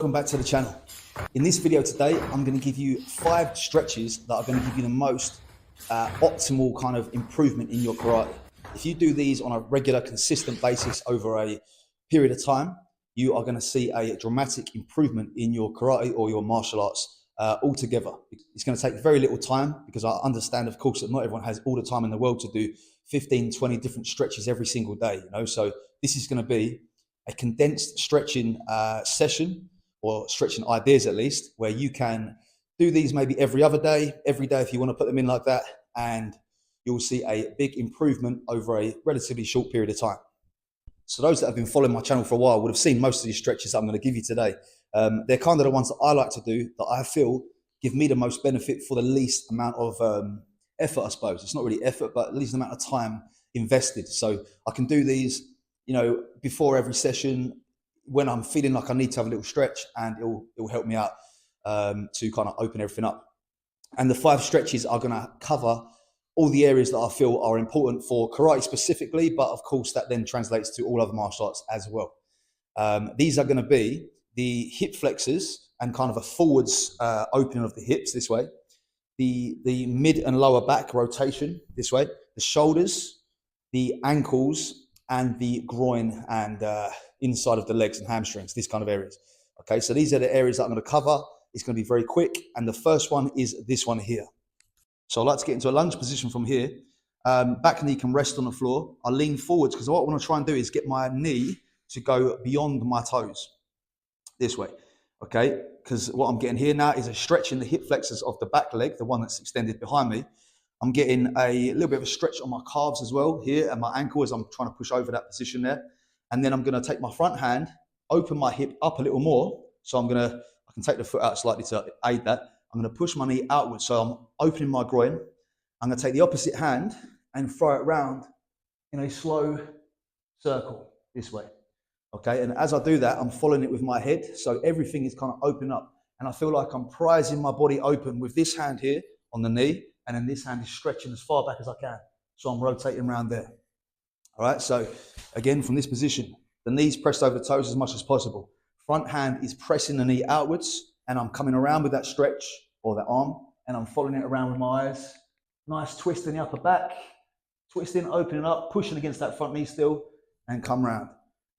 Welcome back to the channel. In this video today, I'm going to give you 5 stretches that are going to give you the most optimal kind of improvement in your karate. If you do these on a regular, consistent basis over a period of time, you are going to see a dramatic improvement in your karate or your martial arts altogether. It's going to take very little time because I understand, of course, that not everyone has all the time in the world to do 15, 20 different stretches every single day. So this is going to be a condensed stretching session, or stretching ideas at least, where you can do these maybe every day if you want to put them in like that, and you'll see a big improvement over a relatively short period of time. So those that have been following my channel for a while would have seen most of these stretches that I'm going to give you today. They're kind of the ones that I like to do, that I feel give me the most benefit for the least amount of effort, I suppose. It's not really effort, but at least the amount of time invested. So I can do these, before every session, when I'm feeling like I need to have a little stretch, and it'll help me out to kind of open everything up. And the 5 stretches are going to cover all the areas that I feel are important for karate specifically, but of course that then translates to all other martial arts as well. These are going to be the hip flexors and kind of a forwards opening of the hips this way, the mid and lower back rotation this way, the shoulders, the ankles, and the groin and inside of the legs and hamstrings, these kind of areas. Okay, so these are the areas that I'm going to cover. It's going to be very quick, and the first one is this one here. So I like to get into a lunge position from here. Back knee can rest on the floor. I lean forwards because what I want to try and do is get my knee to go beyond my toes this way. Okay, because what I'm getting here now is a stretch in the hip flexors of the back leg, the one that's extended behind me. I'm getting a little bit of a stretch on my calves as well here, and my ankle as I'm trying to push over that position there. And then I'm going to take my front hand, open my hip up a little more. So I can take the foot out slightly to aid that. I'm going to push my knee outwards. So I'm opening my groin. I'm going to take the opposite hand and throw it round in a slow circle this way. Okay, and as I do that, I'm following it with my head. So everything is kind of open up. And I feel like I'm prizing my body open with this hand here on the knee. And then this hand is stretching as far back as I can. So I'm rotating around there. All right, so again, from this position, the knees pressed over the toes as much as possible. Front hand is pressing the knee outwards, and I'm coming around with that stretch, or that arm, and I'm following it around with my eyes. Nice twist in the upper back, twisting, opening up, pushing against that front knee still, and come round.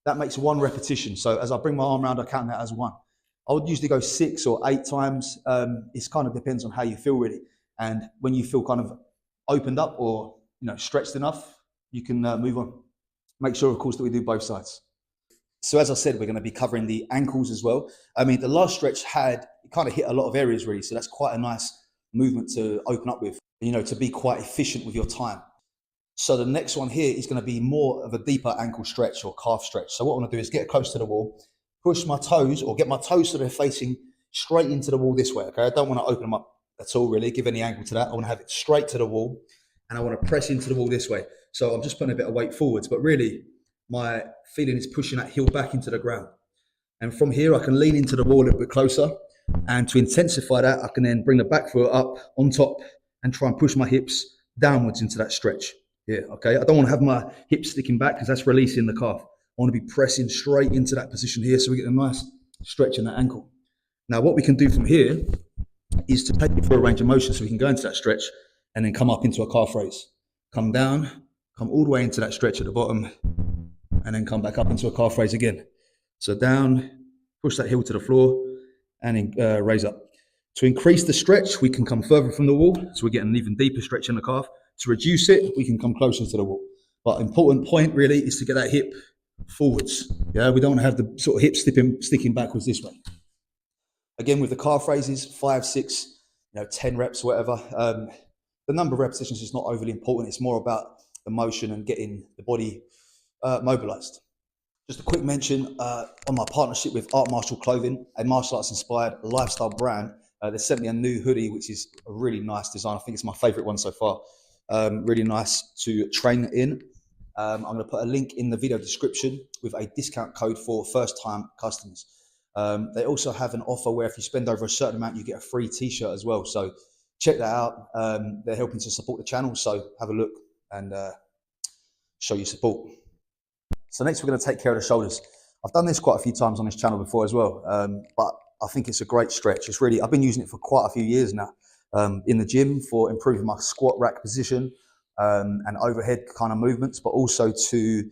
That makes 1 repetition. So as I bring my arm around, I count that as 1. I would usually go 6 or 8 times. It kind of depends on how you feel really. And when you feel kind of opened up or stretched enough, you can move on. Make sure, of course, that we do both sides. So as I said, we're going to be covering the ankles as well. I mean, the last stretch it kind of hit a lot of areas really. So that's quite a nice movement to open up with, to be quite efficient with your time. So the next one here is going to be more of a deeper ankle stretch or calf stretch. So what I want to do is get close to the wall, push my toes, or get my toes so they're facing straight into the wall this way. Okay, I don't want to open them up at all really, give any angle to that. I want to have it straight to the wall, and I want to press into the wall this way. So I'm just putting a bit of weight forwards, but really my feeling is pushing that heel back into the ground. And from here, I can lean into the wall a little bit closer. And to intensify that, I can then bring the back foot up on top and try and push my hips downwards into that stretch here. Okay, I don't want to have my hips sticking back because that's releasing the calf. I want to be pressing straight into that position here so we get a nice stretch in that ankle. Now, what we can do from here is to take it for a range of motion, so we can go into that stretch and then come up into a calf raise. Come down, come all the way into that stretch at the bottom, and then come back up into a calf raise again. So down, push that heel to the floor, and then raise up. To increase the stretch, we can come further from the wall, so we get an even deeper stretch in the calf. To reduce it, we can come closer to the wall. But important point really is to get that hip forwards. Yeah, we don't want to have the sort of hip sticking backwards this way. Again, with the calf raises, 5, 6, 10 reps, whatever. The number of repetitions is not overly important. It's more about the motion and getting the body mobilized. Just a quick mention on my partnership with Art Martial Clothing, a martial arts inspired lifestyle brand. They sent me a new hoodie, which is a really nice design. I think it's my favorite one so far. Really nice to train in. I'm going to put a link in the video description with a discount code for first time customers. They also have an offer where if you spend over a certain amount, you get a free t-shirt as well. So check that out. They're helping to support the channel. So have a look and show your support. So next we're going to take care of the shoulders. I've done this quite a few times on this channel before as well, but I think it's a great stretch. It's really, I've been using it for quite a few years now in the gym for improving my squat rack position and overhead kind of movements, but also to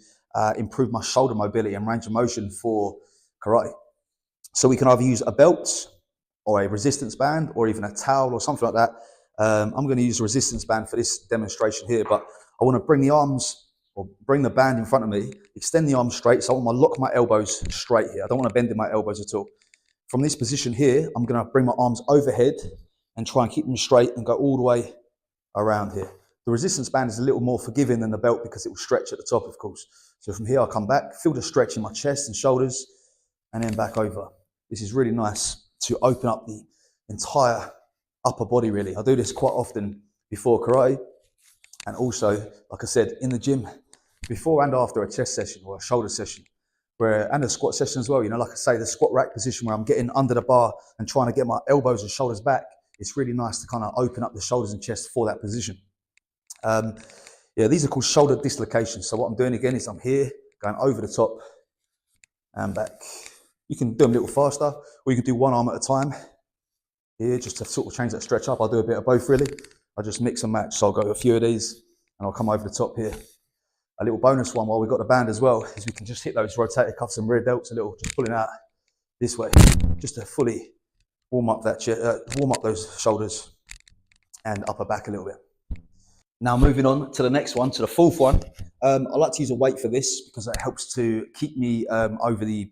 improve my shoulder mobility and range of motion for karate. So we can either use a belt or a resistance band or even a towel or something like that. I'm going to use a resistance band for this demonstration here, but I want to bring the arms or bring the band in front of me, extend the arms straight. So I want to lock my elbows straight here. I don't want to bend in my elbows at all. From this position here, I'm going to bring my arms overhead and try and keep them straight and go all the way around here. The resistance band is a little more forgiving than the belt because it will stretch at the top, of course. So from here, I'll come back, feel the stretch in my chest and shoulders, and then back over. This is really nice to open up the entire upper body, really. I do this quite often before karate, and also, like I said, in the gym, before and after a chest session or a shoulder session, and a squat session as well. You know, like I say, the squat rack position where I'm getting under the bar and trying to get my elbows and shoulders back. It's really nice to kind of open up the shoulders and chest for that position. Yeah, these are called shoulder dislocations. So what I'm doing again is I'm here, going over the top and back. You can do them a little faster, or you can do one arm at a time. Here, just to sort of change that stretch up. I'll do a bit of both really. I'll just mix and match. So I'll go a few of these and I'll come over the top here. A little bonus one while we've got the band as well is we can just hit those rotator cuffs and rear delts a little, just pulling out this way, just to fully warm up that warm up those shoulders and upper back a little bit. Now moving on to the next one, to the fourth one. I like to use a weight for this because that helps to keep me over the,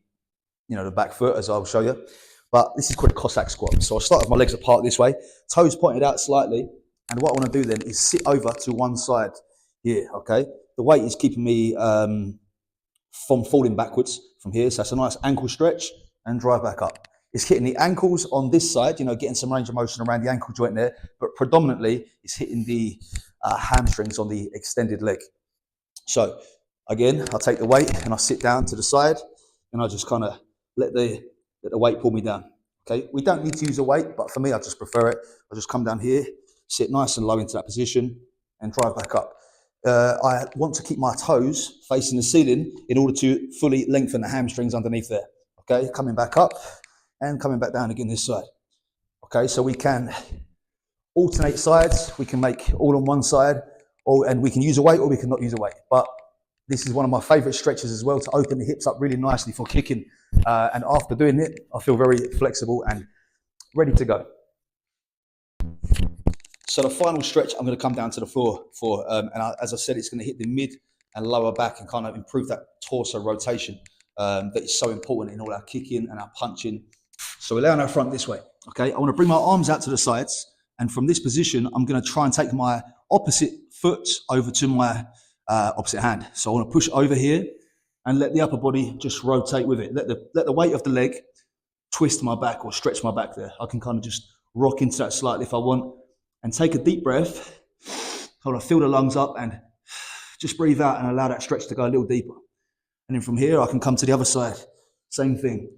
the back foot, as I'll show you. But this is called a Cossack squat. So I'll start with my legs apart this way, toes pointed out slightly. And what I want to do then is sit over to one side here, okay? The weight is keeping me from falling backwards from here. So that's a nice ankle stretch and drive back up. It's hitting the ankles on this side, getting some range of motion around the ankle joint there, but predominantly it's hitting the hamstrings on the extended leg. So again, I'll take the weight and I'll sit down to the side and I'll just kind of let the weight pull me down. Okay, we don't need to use a weight, but for me, I just prefer it. I'll just come down here, sit nice and low into that position and drive back up. I want to keep my toes facing the ceiling in order to fully lengthen the hamstrings underneath there. Okay, coming back up and coming back down again this side. Okay, so we can alternate sides. We can make all on one side, and we can use a weight or we can not use a weight. But this is one of my favorite stretches as well, to open the hips up really nicely for kicking. And after doing it, I feel very flexible and ready to go. So the final stretch, I'm going to come down to the floor for, as I said, it's going to hit the mid and lower back and kind of improve that torso rotation that is so important in all our kicking and our punching. So we're laying our front this way, okay? I want to bring my arms out to the sides, and from this position, I'm going to try and take my opposite foot over to my opposite hand. So I want to push over here and let the upper body just rotate with it. Let the weight of the leg twist my back or stretch my back there. I can kind of just rock into that slightly if I want, and take a deep breath. I want to fill the lungs up and just breathe out and allow that stretch to go a little deeper. And then from here, I can come to the other side. Same thing.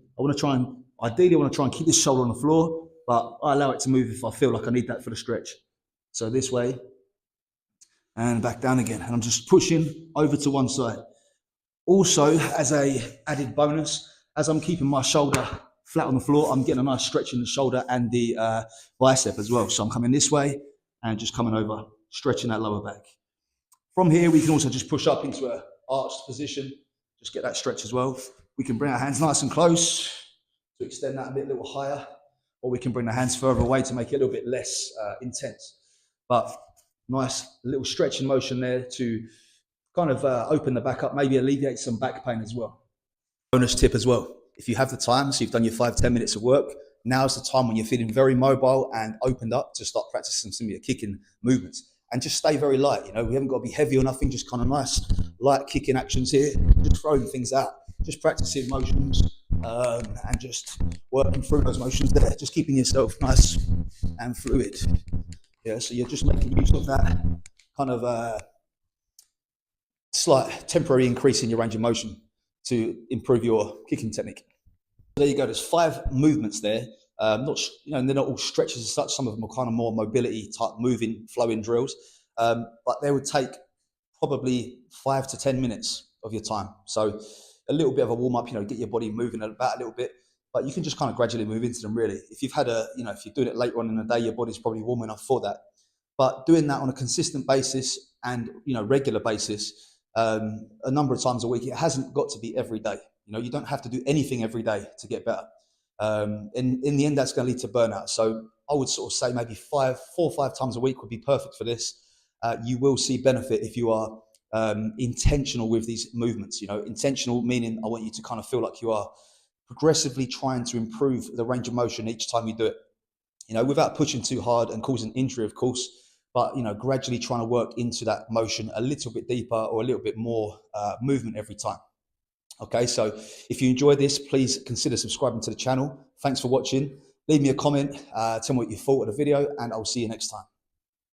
Ideally, I want to try and keep this shoulder on the floor, but I allow it to move if I feel like I need that for the stretch. So this way and back down again. And I'm just pushing over to one side. Also, as a added bonus, as I'm keeping my shoulder flat on the floor, I'm getting a nice stretch in the shoulder and the bicep as well. So I'm coming this way and just coming over, stretching that lower back. From here, we can also just push up into an arched position, just get that stretch as well. We can bring our hands nice and close to extend that a little higher, or we can bring the hands further away to make it a little bit less intense. But nice little stretching motion there to kind of open the back up, maybe alleviate some back pain as well. Bonus tip as well. If you have the time, so you've done your 5-10 minutes of work, now's the time when you're feeling very mobile and opened up to start practicing some of your kicking movements. And just stay very light. We haven't got to be heavy or nothing, just kind of nice, light kicking actions here, just throwing things out, just practicing motions and just working through those motions there, just keeping yourself nice and fluid. Yeah, so you're just making use of that kind of slight temporary increase in your range of motion to improve your kicking technique. There you go. There's 5 movements there. They're not all stretches as such. Some of them are kind of more mobility type, moving, flowing drills. But they would take probably 5 to 10 minutes of your time. So a little bit of a warm up, get your body moving about a little bit, but you can just kind of gradually move into them really. If you've had if you're doing it later on in the day, your body's probably warm enough for that. But doing that on a consistent basis and, regular basis, a number of times a week, it hasn't got to be every day. You don't have to do anything every day to get better. In the end, that's going to lead to burnout. So I would sort of say maybe 4 or 5 times a week would be perfect for this. You will see benefit if you are intentional with these movements. Intentional meaning I want you to kind of feel like you are progressively trying to improve the range of motion each time you do it. Without pushing too hard and causing injury, of course, but gradually trying to work into that motion a little bit deeper or a little bit more movement every time. Okay, so if you enjoyed this, please consider subscribing to the channel. Thanks for watching. Leave me a comment, tell me what you thought of the video, and I'll see you next time.